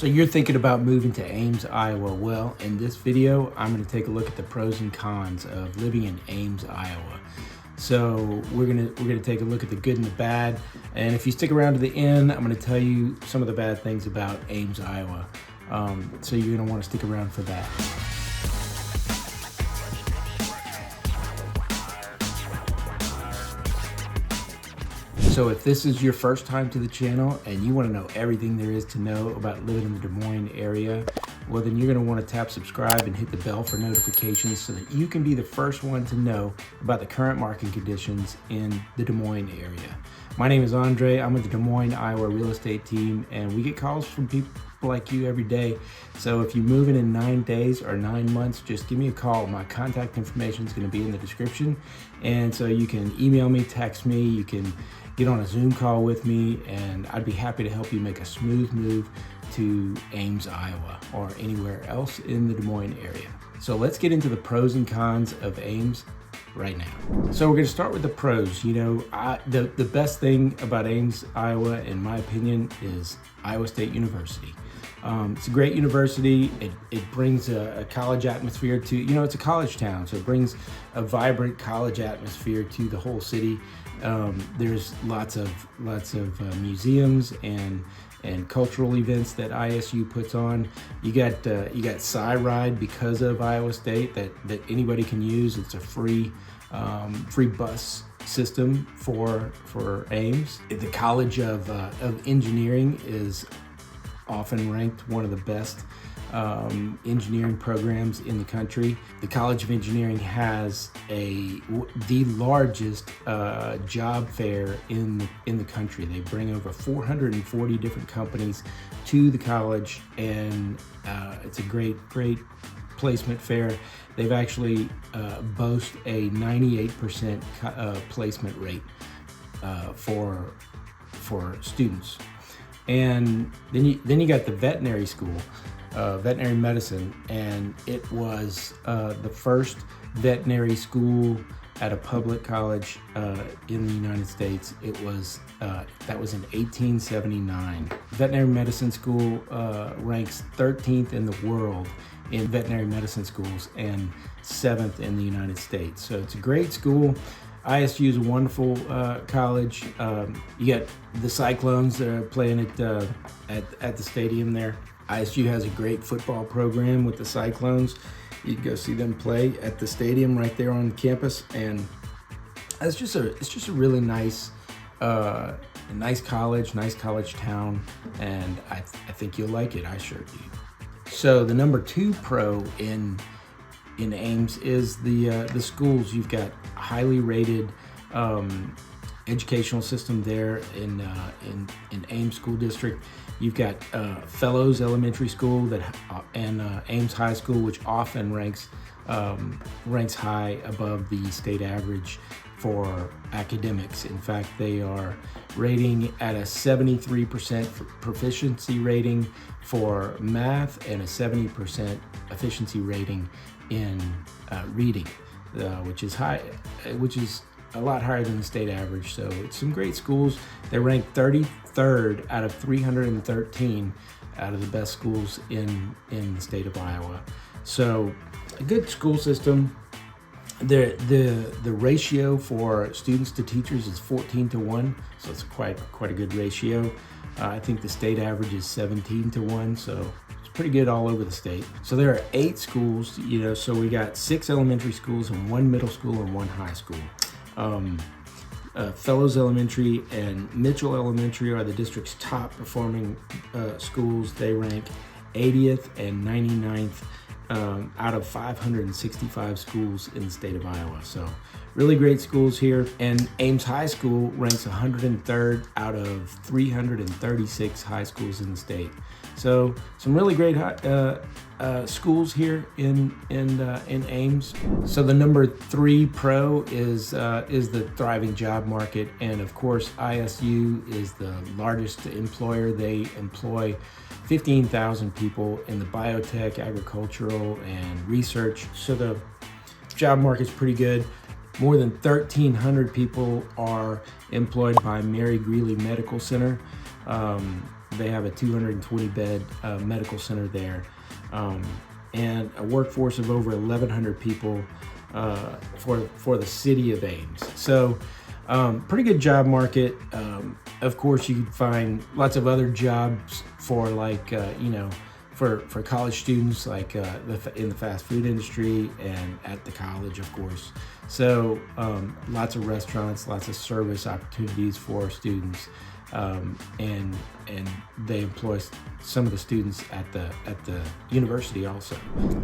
So you're thinking about moving to Ames, Iowa. Well, in this video, I'm going to take a look at the pros and cons of living in Ames, Iowa. So we're gonna take a look at the good and the bad. And if you stick around to the end, I'm going to tell you some of the bad things about Ames, Iowa. So you're going to want to stick around for that. So if this is your first time to the channel and you want to know everything there is to know about living in the Des Moines area, well then you're going to want to tap subscribe and hit the bell for notifications so that you can be the first one to know about the current market conditions in the Des Moines area. My name is Andre. I'm with the Des Moines, Iowa real estate team, and we get calls from people like you every day. So if you're moving in 9 days or 9 months, just give me a call. My contact information is going to be in the description. And so you can email me, text me, you can get on a Zoom call with me, and I'd be happy to help you make a smooth move to Ames, Iowa, or anywhere else in the Des Moines area. So let's get into the pros and cons of Ames right now. So we're going to start with the pros. You know, the best thing about Ames, Iowa, in my opinion, is Iowa State University. It's a great university. It brings a college atmosphere to, you know, it's a college town, so it brings a vibrant college atmosphere to the whole city. There's lots of museums and cultural events that ISU puts on. You got Sci Ride because of Iowa State that anybody can use. It's a free bus system for Ames. The College of Engineering is often ranked one of the best engineering programs in the country. The College of Engineering has the largest job fair in the country. They bring over 440 different companies to the college, and it's a great placement fair. They've actually boast a 98% placement rate for students. And then you got the veterinary school, veterinary medicine, and it was the first veterinary school at a public college in the United States. It was that was in 1879. Veterinary medicine school ranks 13th in the world in veterinary medicine schools and 7th in the United States. So it's a great school. ISU is a wonderful college. You got the Cyclones that are playing at the stadium there. ISU has a great football program with the Cyclones. You can go see them play at the stadium right there on campus, and it's just a really nice college, nice college town, and I think you'll like it. I sure do. So the number 2 pro in Ames is the schools. You've got highly rated educational system there in Ames School District. You've got Fellows Elementary School and Ames High School, which often ranks high above the state average for academics. In fact, they are rating at a 73% proficiency rating for math and a 70% efficiency rating in reading, which is a lot higher than the state average. So it's some great schools. They're ranked 33rd out of 313 out of the best schools in the state of Iowa. So a good school system. The ratio for students to teachers is 14-1, so it's quite a good ratio. I think the state average is 17-1, so it's pretty good all over the state. So there are 8 schools, you know, so we got 6 elementary schools and 1 middle school and 1 high school. Fellows Elementary and Mitchell Elementary are the district's top performing schools. They rank 80th and 99th out of 565 schools in the state of Iowa. So really great schools here. And Ames High School ranks 103rd out of 336 high schools in the state. So some really great schools here in Ames. So the number 3 pro is the thriving job market, and of course ISU is the largest employer. They employ 15,000 people in the biotech, agricultural, and research. So the job market's pretty good. More than 1,300 people are employed by Mary Greeley Medical Center. They have a 220 bed medical center there, and a workforce of over 1,100 people for the city of Ames. So pretty good job market. Of course, you can find lots of other jobs for for college students, like in the fast food industry and at the college, of course. So lots of restaurants, lots of service opportunities for students, and they employ some of the students at the university also.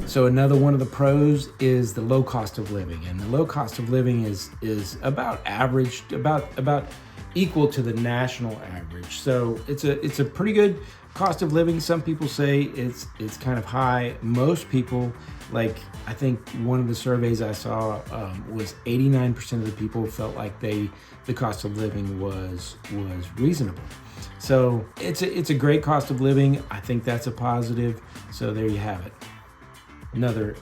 So another one of the pros is the low cost of living, and the low cost of living is about average, about equal to the national average. So it's a pretty good cost of living. Some people say it's kind of high. Most people, like, I think one of the surveys I saw was 89% of the people felt like the cost of living was reasonable. So it's a great cost of living. I think that's a positive. So there you have it. Another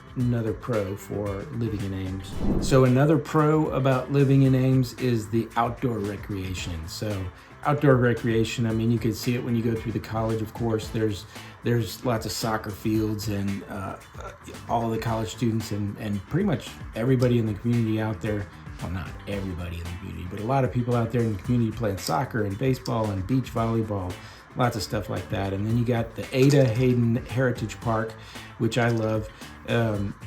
pro for living in Ames. So another pro about living in Ames is the outdoor recreation. So outdoor recreation, I mean, you can see it when you go through the college, of course. There's lots of soccer fields, and all the college students and pretty much everybody in the community out there, well, not everybody in the community, but a lot of people out there in the community playing soccer and baseball and beach volleyball, lots of stuff like that. And then you got the Ada Hayden Heritage Park, which I love.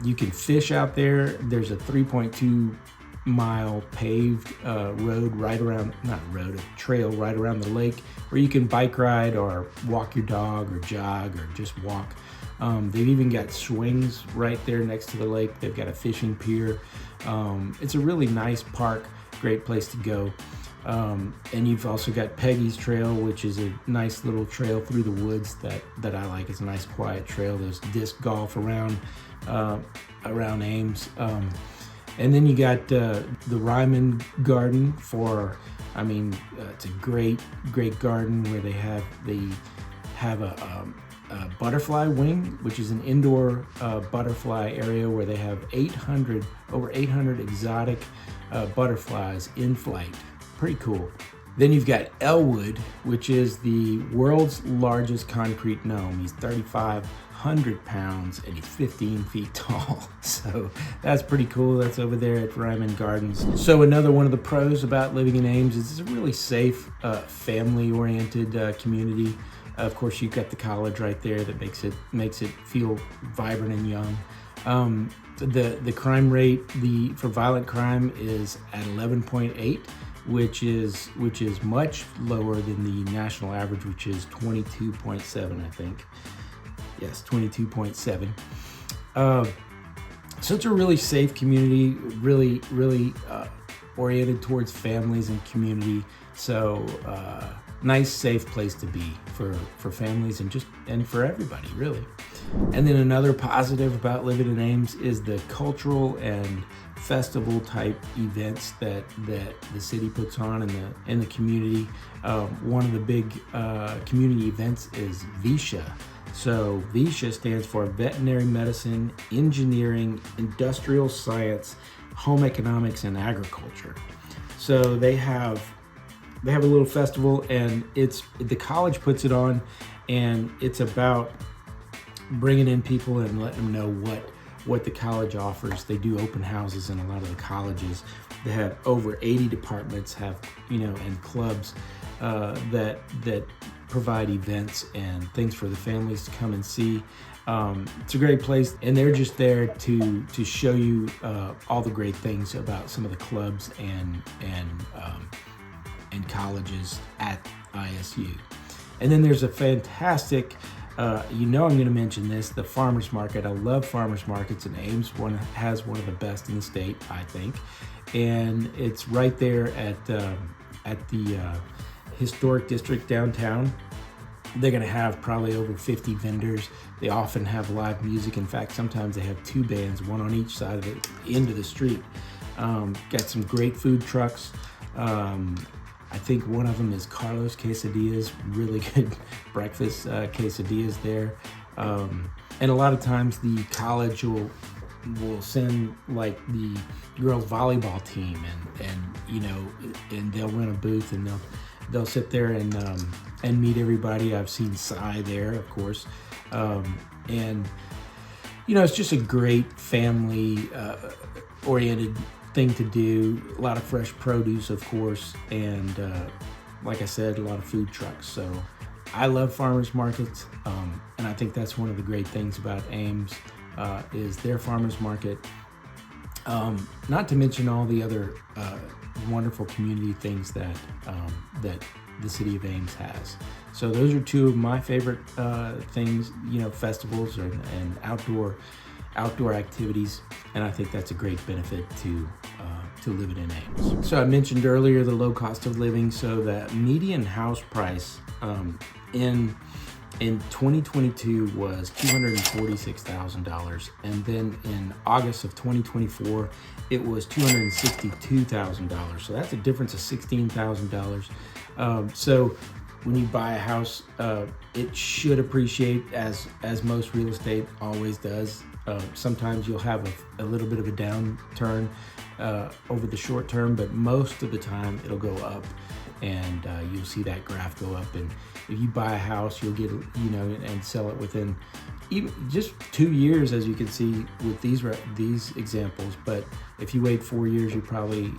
You can fish out there. There's a 3.2 mile paved road right around, not road, a trail right around the lake, where you can bike ride or walk your dog or jog or just walk. They've even got swings right there next to the lake. They've got a fishing pier. It's a really nice park, great place to go. And you've also got Peggy's Trail, which is a nice little trail through the woods that I like. It's a nice quiet trail. There's disc golf around Ames. And then you got the Ryman Garden it's a great Garden where they have a butterfly wing, which is an indoor butterfly area where they have over 800 exotic butterflies in flight. Pretty cool. Then you've got Elwood, which is the world's largest concrete gnome. He's 3,500 pounds and he's 15 feet tall. So that's pretty cool. That's over there at Ryman Gardens. So another one of the pros about living in Ames is it's a really safe, family-oriented community. Of course, you've got the college right there that makes it feel vibrant and young. The crime rate for violent crime is at 11.8, which is much lower than the national average, which is 22.7, I think. Yes, 22.7. So it's a really safe community, really oriented towards families and community. So nice, safe place to be for families and for everybody, really. And then another positive about living in Ames is the cultural and festival type events that the city puts on in the community. One of the big community events is VESHA. So VESHA stands for Veterinary Medicine, Engineering, Industrial Science, Home Economics, and Agriculture. So they have a little festival, and the college puts it on, and it's about bringing in people and letting them know what the college offers. They do open houses in a lot of the colleges. They have over 80 departments, and clubs that provide events and things for the families to come and see. It's a great place, and they're just there to show you all the great things about some of the clubs and colleges at ISU. And then there's a fantastic, I'm going to mention this, the farmers market. I love farmers markets, and Ames has one of the best in the state, I think. And it's right there at the historic district downtown. They're going to have probably over 50 vendors. They often have live music. In fact, sometimes they have two bands, one on each side of the end of the street. Got some great food trucks. I think one of them is Carlos Quesadillas, really good breakfast quesadillas there. And a lot of times the college will send like the girls volleyball team and they'll rent a booth and they'll sit there and and meet everybody. I've seen Si there, of course. And, you know, it's just a great family oriented thing to do. A lot of fresh produce, of course. And like I said, a lot of food trucks. So I love farmers markets. And I think that's one of the great things about Ames is their farmers market. Not to mention all the other wonderful community things that that the city of Ames has. So those are two of my favorite things, you know, festivals and outdoor activities, and I think that's a great benefit to living in Ames. So I mentioned earlier the low cost of living. So the median house price in 2022 was $246,000, and then in August of 2024 it was $262,000. So that's a difference of $16,000. So when you buy a house, it should appreciate as most real estate always does. Sometimes you'll have a little bit of a downturn over the short term, but most of the time it'll go up, and you'll see that graph go up. And if you buy a house, you'll get, you know, and sell it within even just 2 years, as you can see with these examples. But if you wait 4 years, you probably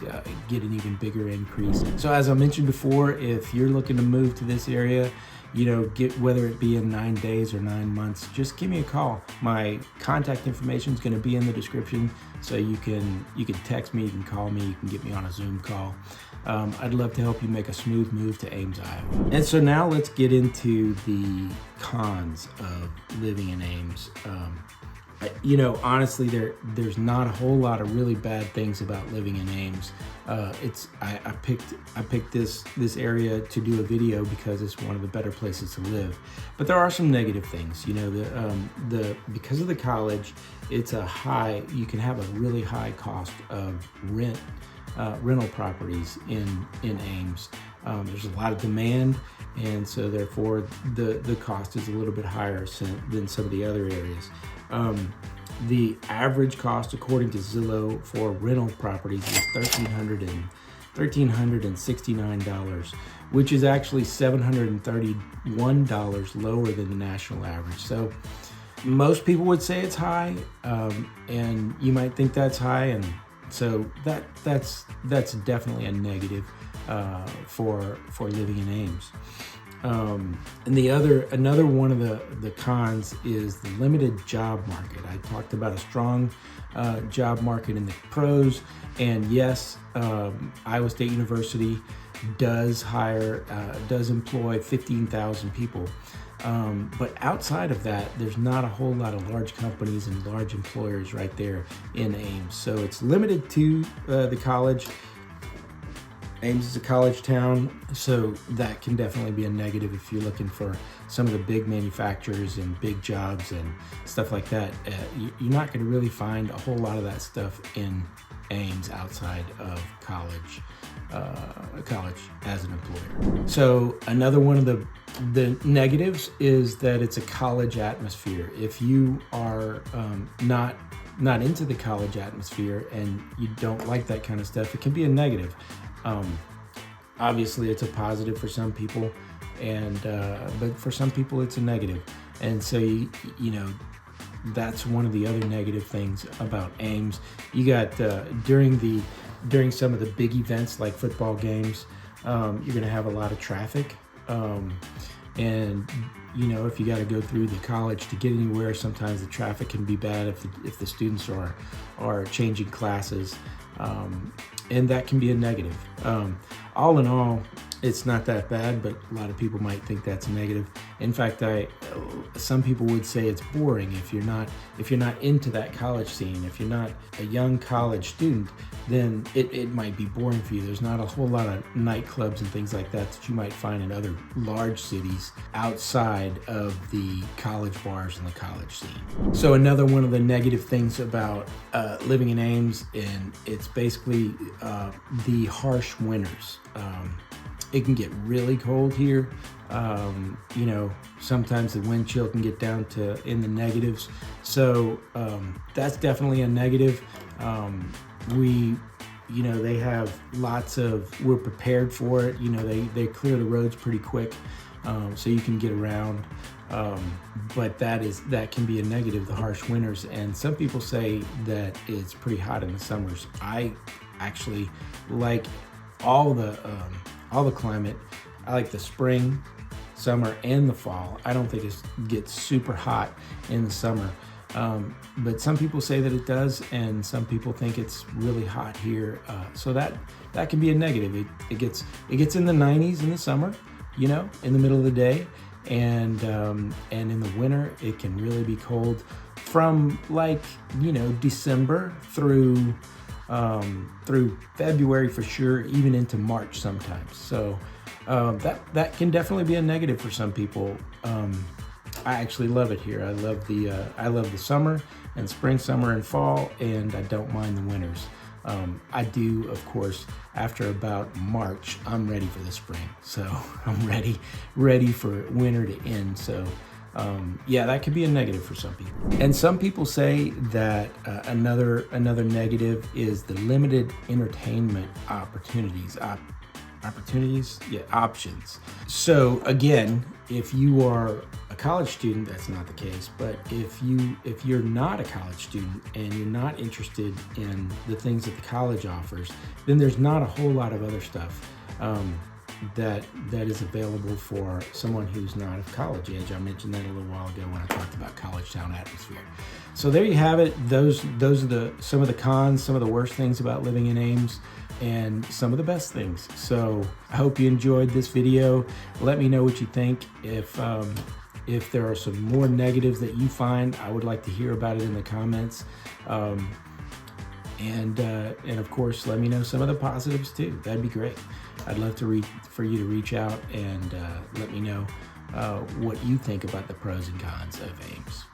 get an even bigger increase. So as I mentioned before, if you're looking to move to this area, you know, whether it be in 9 days or 9 months, just give me a call. My contact information is going to be in the description, so you can text me, you can call me, you can get me on a Zoom call. I'd love to help you make a smooth move to Ames, Iowa. And so now let's get into the cons of living in Ames. You know, honestly, there's not a whole lot of really bad things about living in Ames. I picked this area to do a video because it's one of the better places to live. But there are some negative things. You know, because of the college, you can have a really high cost of rental properties in Ames. There's a lot of demand, and so therefore the cost is a little bit higher than some of the other areas. The average cost, according to Zillow, for rental properties is $1,369, which is actually $731 lower than the national average. So most people would say it's high, and you might think that's high, and so that's definitely a negative for living in Ames. And another one of the cons is the limited job market. I talked about a strong job market in the pros, and yes, Iowa State University does employ 15,000 people. But outside of that, there's not a whole lot of large companies and large employers right there in Ames. So it's limited to the college. Ames is a college town, so that can definitely be a negative if you're looking for some of the big manufacturers and big jobs and stuff like that. You're not going to really find a whole lot of that stuff in Ames outside of college as an employer. So another one of the negatives is that it's a college atmosphere. If you are not into the college atmosphere and you don't like that kind of stuff, it can be a negative. Obviously it's a positive for some people, but for some people it's a negative. And so you know, that's one of the other negative things about Ames. You got during some of the big events like football games, you're going to have a lot of traffic, and you know, if you got to go through the college to get anywhere, sometimes the traffic can be bad if the students are changing classes, and that can be a negative. All in all, it's not that bad, but a lot of people might think that's a negative. In fact, some people would say it's boring if you're not into that college scene. If you're not a young college student, then it might be boring for you. There's not a whole lot of nightclubs and things like that you might find in other large cities outside of the college bars and the college scene. So another one of the negative things about living in Ames, and it's basically the harsh winters. It can get really cold here. You know, sometimes the wind chill can get down to in the negatives. So that's definitely a negative. You know, they have we're prepared for it. You know, they clear the roads pretty quick. so you can get around. But that can be a negative, the harsh winters. And some people say that it's pretty hot in the summers. I actually like all the climate. I like the spring, summer, and the fall. I don't think it gets super hot in the summer. But some people say that it does, and some people think it's really hot here. So that can be a negative. It gets in the 90s in the summer, you know, in the middle of the day, and in the winter it can really be cold from, like, you know, December through February for sure, even into March sometimes. So that can definitely be a negative for some people. I actually love it here. I love the summer and spring, summer, and fall, and I don't mind the winters. I do, of course, after about March, I'm ready for the spring. So I'm ready for winter to end. So yeah, that could be a negative for some people. And some people say that another negative is the limited entertainment opportunities. Options. So again, if you are a college student, that's not the case. But if you're not a college student and you're not interested in the things that the college offers, then there's not a whole lot of other stuff that is available for someone who's not of college age. I mentioned that a little while ago when I talked about college town atmosphere. So there you have it. Those are some of the cons, some of the worst things about living in Ames, and some of the best things. So I hope you enjoyed this video. Let me know what you think. If there are some more negatives that you find, I would like to hear about it in the comments. And of course, let me know some of the positives too. That'd be great. I'd love for you to reach out and let me know what you think about the pros and cons of Ames.